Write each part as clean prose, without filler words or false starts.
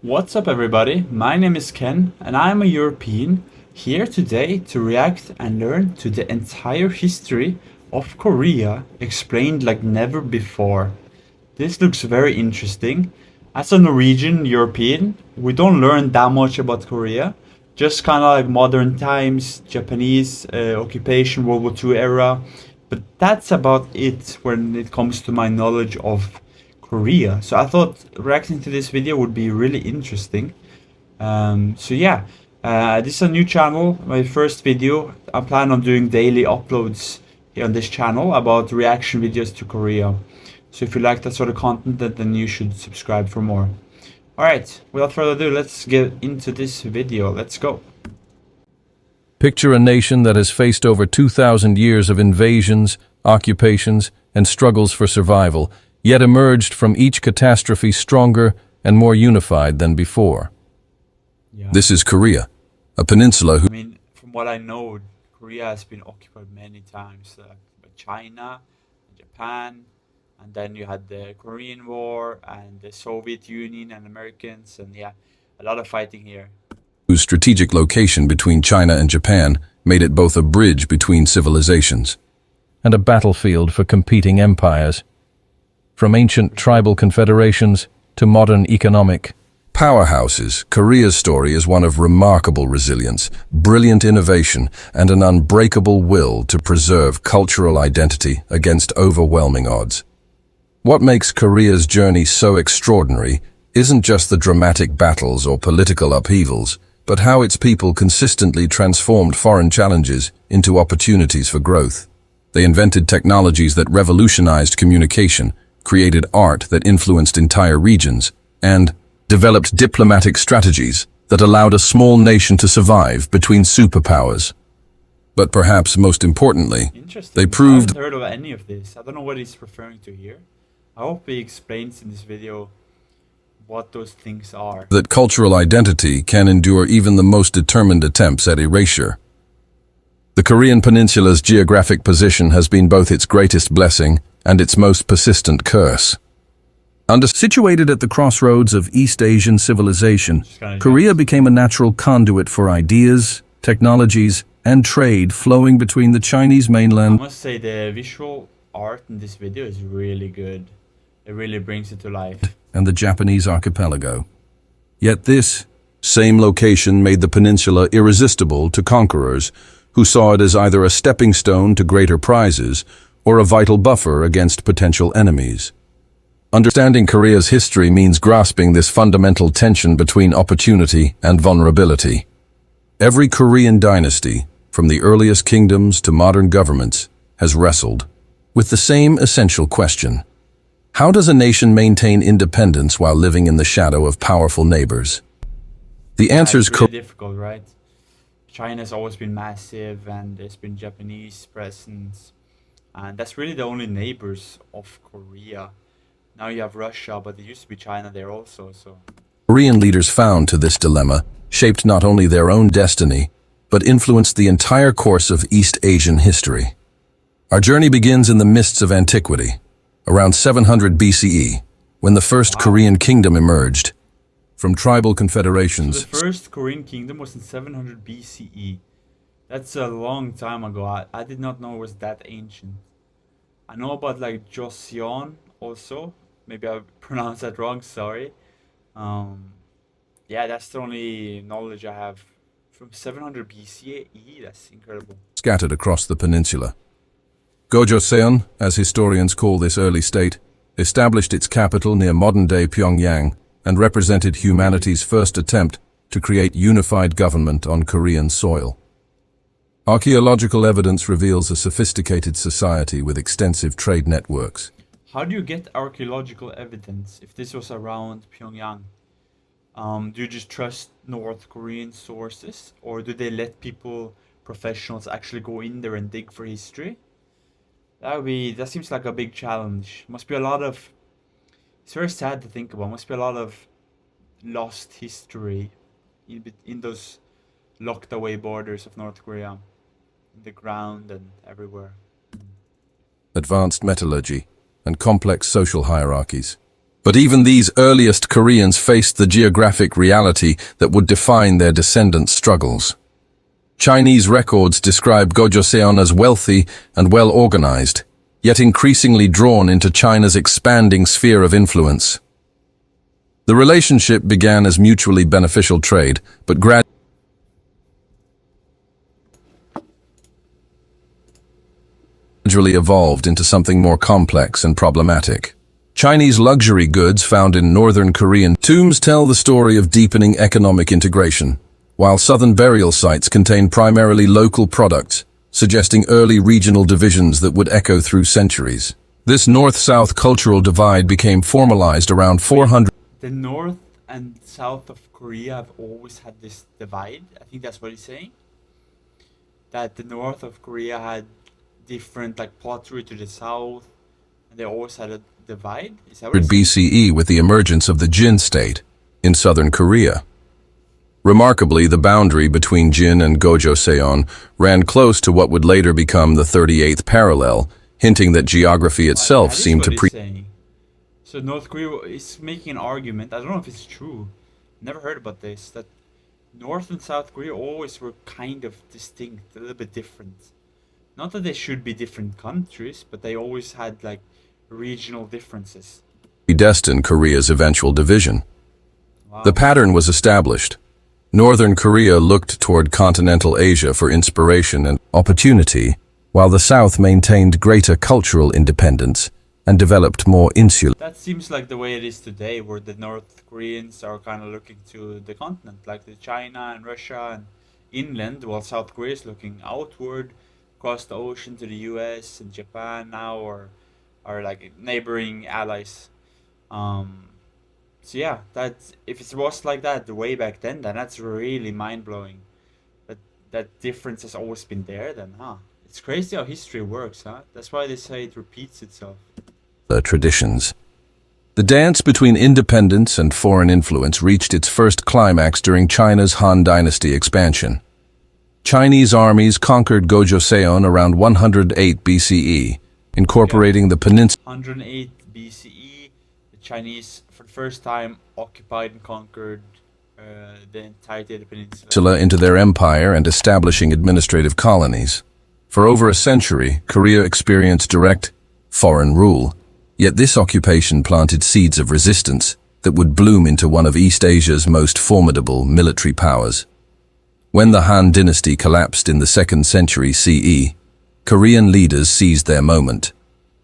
What's up, everybody? My name is Ken, and I'm a European here today to react and learn to the entire history of Korea explained like never before. This looks very interesting. As a Norwegian European, we don't learn that much about Korea, just kind of like modern times, Japanese occupation, World War II era, but that's about it when it comes to my knowledge of Korea. So I thought reacting to this video would be really interesting. So yeah, this is a new channel, my first video. I plan on doing daily uploads here on this channel about reaction videos to Korea. So if you like that sort of content, then you should subscribe for more. Alright, without further ado, let's get into this video. Let's go. Picture a nation that has faced over 2,000 years of invasions, occupations, and struggles for survival, yet emerged from each catastrophe stronger and more unified than before. Yeah. This is Korea, a peninsula I mean, from what I know, Korea has been occupied many times by China, Japan, and then you had the Korean War and the Soviet Union and Americans, and yeah, a lot of fighting here. whose strategic location between China and Japan made it both a bridge between civilizations and a battlefield for competing empires. From ancient tribal confederations to modern economic powerhouses, Korea's story is one of remarkable resilience, brilliant innovation, and an unbreakable will to preserve cultural identity against overwhelming odds. What makes Korea's journey so extraordinary isn't just the dramatic battles or political upheavals, but how its people consistently transformed foreign challenges into opportunities for growth. They invented technologies that revolutionized communication, created art that influenced entire regions, and developed diplomatic strategies that allowed a small nation to survive between superpowers. But perhaps most importantly, Interesting. they proved I haven't heard of any of this. I don't know what he's referring to here. I hope he explains in this video what those things are. that cultural identity can endure even the most determined attempts at erasure. The Korean peninsula's geographic position has been both its greatest blessing and its most persistent curse. Situated at the crossroads of East Asian civilization, Korea became a natural conduit for ideas, technologies, and trade flowing between the Chinese I mainland must say the visual art in this video is really good. It really brings it to life. and the Japanese archipelago. Yet this same location made the peninsula irresistible to conquerors who saw it as either a stepping stone to greater prizes or a vital buffer against potential enemies. Understanding Korea's history means grasping this fundamental tension between opportunity and vulnerability. Every Korean dynasty, from the earliest kingdoms to modern governments, has wrestled with the same essential question: how does a nation maintain independence while living in the shadow of powerful neighbors? The answer is It's really difficult, right? China's always been massive, and there's been Japanese presence, and that's really the only neighbors of Korea. Now you have Russia, but there used to be China there also, so... Korean leaders found to this dilemma shaped not only their own destiny, but influenced the entire course of East Asian history. Our journey begins in the mists of antiquity, around 700 BCE, when the first Korean kingdom emerged. From tribal So confederations, the first Korean kingdom was in 700 BCE. That's a long time ago. I did not know it was that ancient. I know about like Joseon also. Maybe I pronounced that wrong, sorry. Yeah, that's the only knowledge I have. From 700 BCE, that's incredible. scattered across the peninsula. Gojoseon, as historians call this early state, established its capital near modern-day Pyongyang and represented humanity's first attempt to create unified government on Korean soil. Archaeological evidence reveals a sophisticated society with extensive trade networks. How do you get archaeological evidence if this was around Pyongyang? Do you just trust North Korean sources, or do they let people, professionals, actually go in there and dig for history? That seems like a big challenge. Must be a lot of... It's very sad to think about. Must be a lot of lost history in those locked away borders of North Korea, in the ground and everywhere. Advanced metallurgy, and complex social hierarchies. But even these earliest Koreans faced the geographic reality that would define their descendants' struggles. Chinese records describe Gojoseon as wealthy and well-organized, yet increasingly drawn into China's expanding sphere of influence. The relationship began as mutually beneficial trade, but gradually evolved into something more complex and problematic. Chinese luxury goods found in northern Korean tombs tell the story of deepening economic integration, while southern burial sites contain primarily local products, suggesting early regional divisions that would echo through centuries. This north-south cultural divide became formalized around 400. The north and south of Korea have always had this divide. I think that's what he's saying. That the north of Korea had different like pottery to the south, and they always had a divide. Is that what BCE with the emergence of the Jin state in southern Korea. Remarkably, the boundary between Jin and Gojoseon ran close to what would later become the 38th parallel, hinting that geography itself seemed to So North Korea is making an argument, I don't know if it's true, never heard about this, that North and South Korea always were kind of distinct, a little bit different. Not that they should be different countries, but they always had like regional differences. Predestined Korea's eventual division. Wow. The pattern was established. Northern Korea looked toward continental Asia for inspiration and opportunity, while the South maintained greater cultural independence and developed more insular. That seems like the way it is today, where the North Koreans are kind of looking to the continent, like the China and Russia and inland, while South Korea is looking outward across the ocean to the US and Japan now, or are like neighboring allies. So yeah, that's, if it was like that the way back then that's really mind-blowing. That difference has always been there then, huh? It's crazy how history works, huh? That's why they say it repeats itself. Traditions. The dance between independence and foreign influence reached its first climax during China's Han Dynasty expansion. Chinese armies conquered Gojoseon around 108 BCE, incorporating the peninsula 108 BCE, the Chinese for the first time occupied and conquered the entirety of the peninsula into their empire and establishing administrative colonies. For over a century, Korea experienced direct foreign rule, yet this occupation planted seeds of resistance that would bloom into one of East Asia's most formidable military powers. When the Han dynasty collapsed in the 2nd century CE, Korean leaders seized their moment.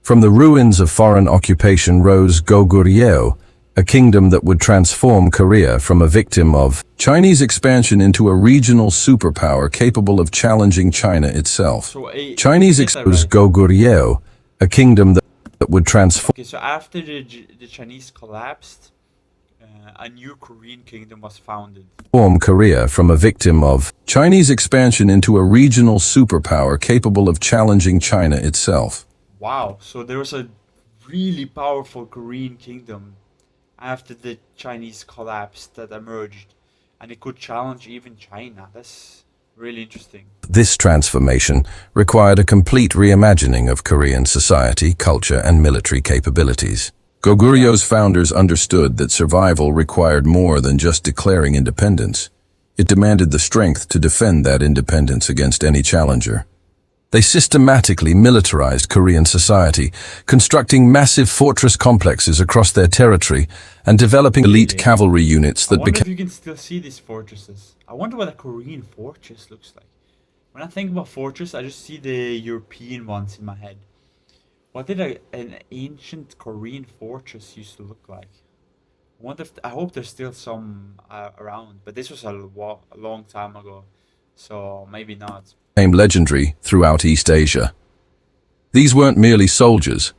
From the ruins of foreign occupation rose Goguryeo, a kingdom that would transform Korea from a victim of Chinese expansion into a regional superpower capable of challenging China itself. So Chinese exposed Goguryeo, a kingdom that would transform. Okay, so after the Chinese collapsed, a new Korean kingdom was founded. Korea from a victim of Chinese expansion into a regional superpower capable of challenging China itself. Wow, so there was a really powerful Korean kingdom after the Chinese collapsed that emerged, and it could challenge even China. That's really interesting. This transformation required a complete reimagining of Korean society, culture, and military capabilities. Goguryeu's founders understood that survival required more than just declaring independence. It demanded the strength to defend that independence against any challenger. They systematically militarized Korean society, constructing massive fortress complexes across their territory and developing elite cavalry units that became... I wonder became... if you can still see these fortresses. I wonder what a Korean fortress looks like. When I think about fortress, I just see the European ones in my head. What did an ancient Korean fortress used to look like? I wonder if... I hope there's still some around, but this was a long time ago, so maybe not. Legendary throughout East Asia. These weren't merely soldiers,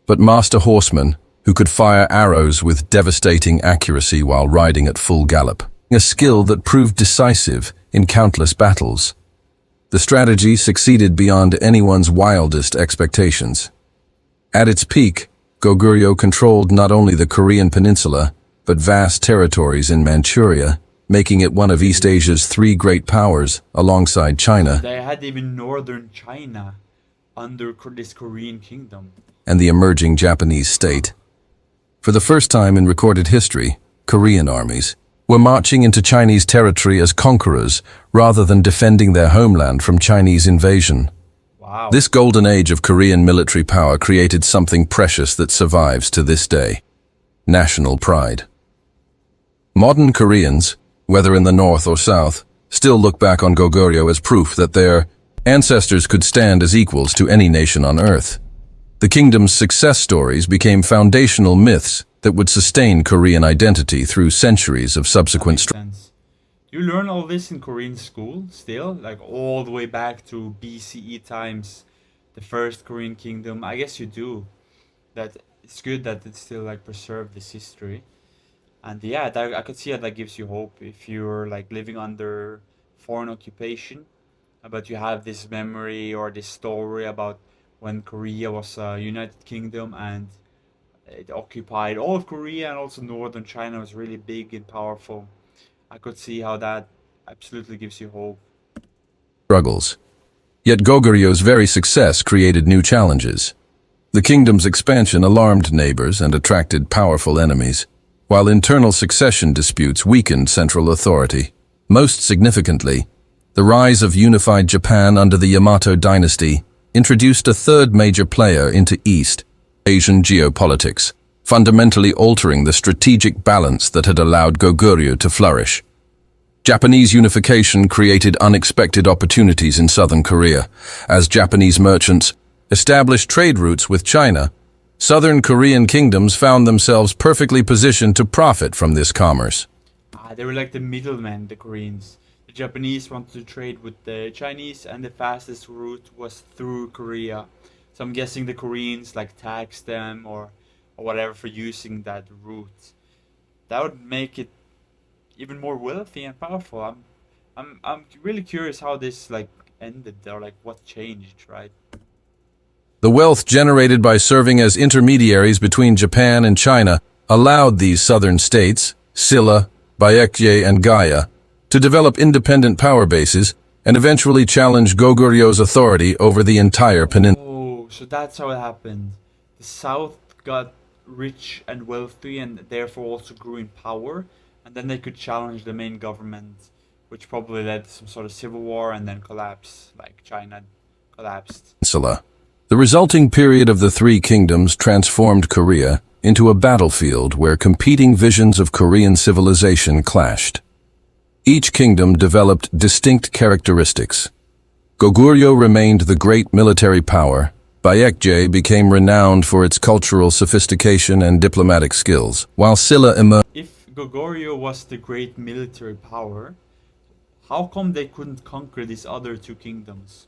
but master horsemen who could fire arrows with devastating accuracy while riding at full gallop, a skill that proved decisive in countless battles. The strategy succeeded beyond anyone's wildest expectations. At its peak, Goguryeo controlled not only the Korean peninsula, but vast territories in Manchuria, making it one of East Asia's 3 great powers alongside China. They had even northern China under this Korean kingdom. And the emerging Japanese state. For the first time in recorded history, Korean armies were marching into Chinese territory as conquerors rather than defending their homeland from Chinese invasion. Wow. This golden age of Korean military power created something precious that survives to this day: national pride. Modern Koreans, whether in the north or south, still look back on Goguryeo as proof that their ancestors could stand as equals to any nation on earth. The kingdom's success stories became foundational myths that would sustain Korean identity through centuries of subsequent Sense. You learn all this in Korean school still, like all the way back to BCE times, the first Korean kingdom. I guess you do. That it's good that it's still like preserved this history. And yeah, that, I could see how that gives you hope if you're like living under foreign occupation, but you have this memory or this story about when Korea was a united kingdom and it occupied all of Korea, and also northern China was really big and powerful. I could see how that absolutely gives you hope. struggles. Yet Goguryeo very success created new challenges. The kingdom's expansion alarmed neighbors and attracted powerful enemies, while internal succession disputes weakened central authority. Most significantly, the rise of unified Japan under the Yamato dynasty introduced a third major player into East Asian geopolitics, fundamentally altering the strategic balance that had allowed Goguryeo to flourish. Japanese unification created unexpected opportunities in southern Korea. As Japanese merchants established trade routes with China, southern Korean kingdoms found themselves perfectly positioned to profit from this commerce. They were like the middlemen, the Koreans. The Japanese wanted to trade with the Chinese, and the fastest route was through Korea. So I'm guessing the Koreans like taxed them or whatever for using that route. That would make it even more wealthy and powerful. I'm really curious how this like ended, or like what changed, right? The wealth generated by serving as intermediaries between Japan and China allowed these southern states, Silla, Baekje, and Gaya, to develop independent power bases and eventually challenge Goguryeo authority over the entire peninsula. Oh, so that's how it happened. The South got rich and wealthy and therefore also grew in power, and then they could challenge the main government, which probably led to some sort of civil war and then collapse, like China collapsed. The resulting period of the Three Kingdoms transformed Korea into a battlefield where competing visions of Korean civilization clashed. Each kingdom developed distinct characteristics. Goguryeo remained the great military power. Baekje became renowned for its cultural sophistication and diplomatic skills, while Silla emerged. If Goguryeo was the great military power, how come they couldn't conquer these other two kingdoms?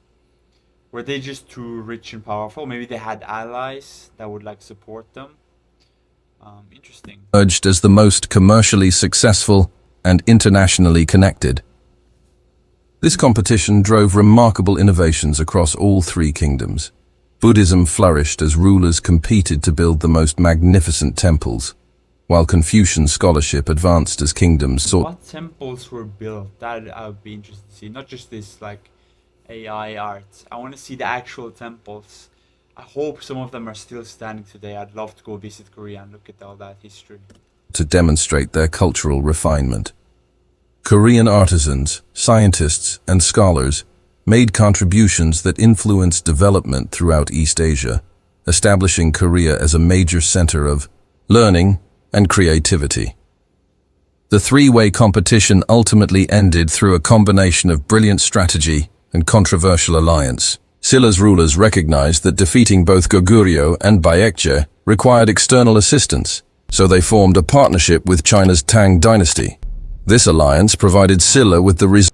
Were they just too rich and powerful? Maybe they had allies that would like support them. Interesting. As the most commercially successful and internationally connected. This competition drove remarkable innovations across all three kingdoms. Buddhism flourished as rulers competed to build the most magnificent temples, while Confucian scholarship advanced as kingdoms sought. What temples were built? That I would be interested to see. Not just this like AI art. I want to see the actual temples. I hope some of them are still standing today. I'd love to go visit Korea and look at all that history. To demonstrate their cultural refinement. Korean artisans, scientists, and scholars made contributions that influenced development throughout East Asia, establishing Korea as a major center of learning and creativity. The three-way competition ultimately ended through a combination of brilliant strategy and controversial alliance. Silla's rulers recognized that defeating both Goguryeo and Baekje required external assistance, so they formed a partnership with China's Tang dynasty. This alliance provided Silla with the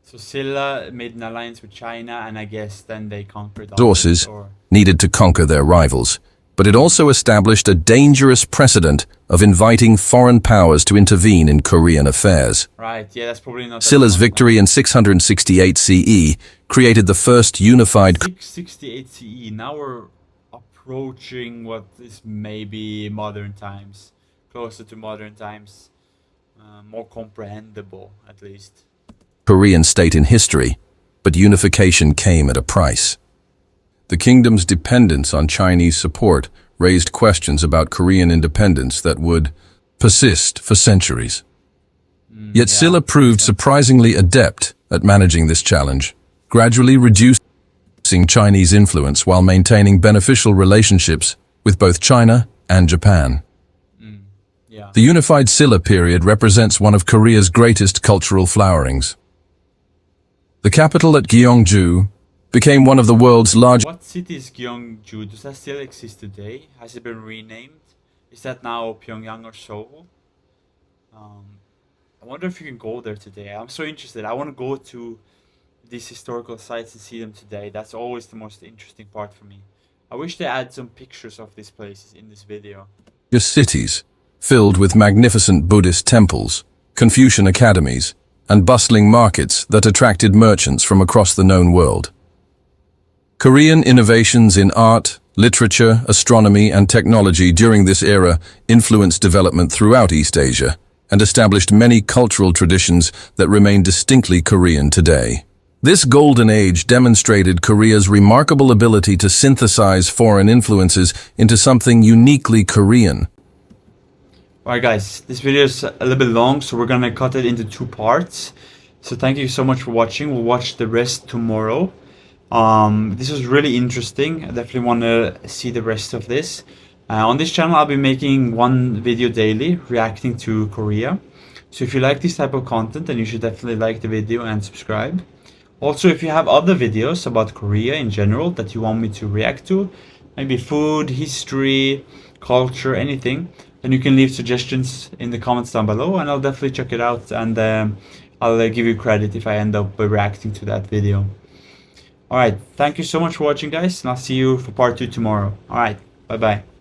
So Silla made an alliance with China, and I guess then they conquered resources others, or... needed to conquer their rivals, but it also established a dangerous precedent of inviting foreign powers to intervene in Korean affairs. Right, yeah, that's probably not... Silla's victory in 668 CE created the first unified... 668 CE, now we're approaching what is maybe modern times, closer to modern times, more comprehensible at least. Korean state in history, but unification came at a price. The kingdom's dependence on Chinese support raised questions about Korean independence that would persist for centuries. Yet Silla proved surprisingly adept at managing this challenge, gradually reducing Chinese influence while maintaining beneficial relationships with both China and Japan. The unified Silla period represents one of Korea's greatest cultural flowerings. The capital at Gyeongju became one of the world's largest. What city is Gyeongju? Does that still exist today? Has it been renamed? Is that now Pyongyang or Seoul? I wonder if you can go there today. I'm so interested. I want to go to these historical sites and see them today. That's always the most interesting part for me. I wish they had some pictures of these places in this video. Cities, filled with magnificent Buddhist temples, Confucian academies, and bustling markets that attracted merchants from across the known world. Korean innovations in art, literature, astronomy, and technology during this era influenced development throughout East Asia and established many cultural traditions that remain distinctly Korean today. This golden age demonstrated Korea's remarkable ability to synthesize foreign influences into something uniquely Korean. Alright guys, this video is a little bit long, so we're gonna cut it into 2 parts. So thank you so much for watching. We'll watch the rest tomorrow. This was really interesting. I definitely want to see the rest of this. On this channel, I'll be making 1 video daily reacting to Korea. So if you like this type of content, then you should definitely like the video and subscribe. Also, if you have other videos about Korea in general that you want me to react to, maybe food, history, culture, anything, then you can leave suggestions in the comments down below and I'll definitely check it out, and I'll give you credit if I end up reacting to that video. Alright, thank you so much for watching guys, and I'll see you for part 2 tomorrow. Alright, bye bye.